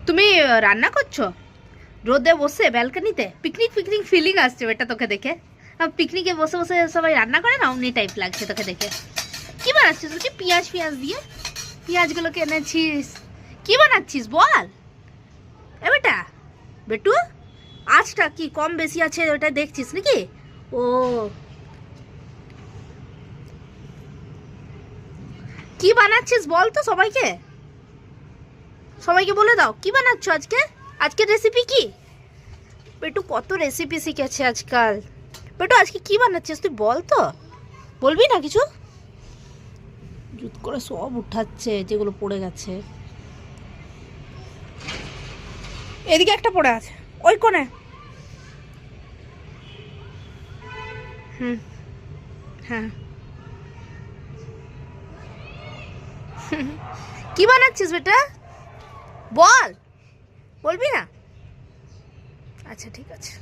তুমি রান্না করছো রোদে বসে ব্যালকনিতে? পিকনিক পিকনিক ফিলিং আসছে বেটা তোকে দেখে। পিকনিকে বসে বসে সবাই রান্না করে না, অমনি টাইপ লাগছে তোকে দেখে। কি বানাচ্ছিস তুই? পেঁয়াজ দিয়ে পেঁয়াজগুলোকে এনেছিস, কি বানাচ্ছিস বল এ বেটা? বেটু আঁচটা কি কম বেশি আছে ওটা দেখছিস নাকি? ও কি বানাচ্ছিস বল তো সবাইকে, সবাইকে বলে দাও কি বানাচ্ছ আজকে। আজকের রেসিপি কি? বেটু কত রেসিপি শিখেছে আজকাল। বেটু আজকে কি বানাচ্ছিস তুই বল তো, বলবি না কিছু? জুত করে সব উঠাচ্ছে যেগুলো পড়ে গেছে। এদিকে একটা পড়ে আছে ওই কোণে। হুম হ্যাঁ কি বানাচ্ছিস বেটা বল, বলবি না? আচ্ছা ঠিক আছে।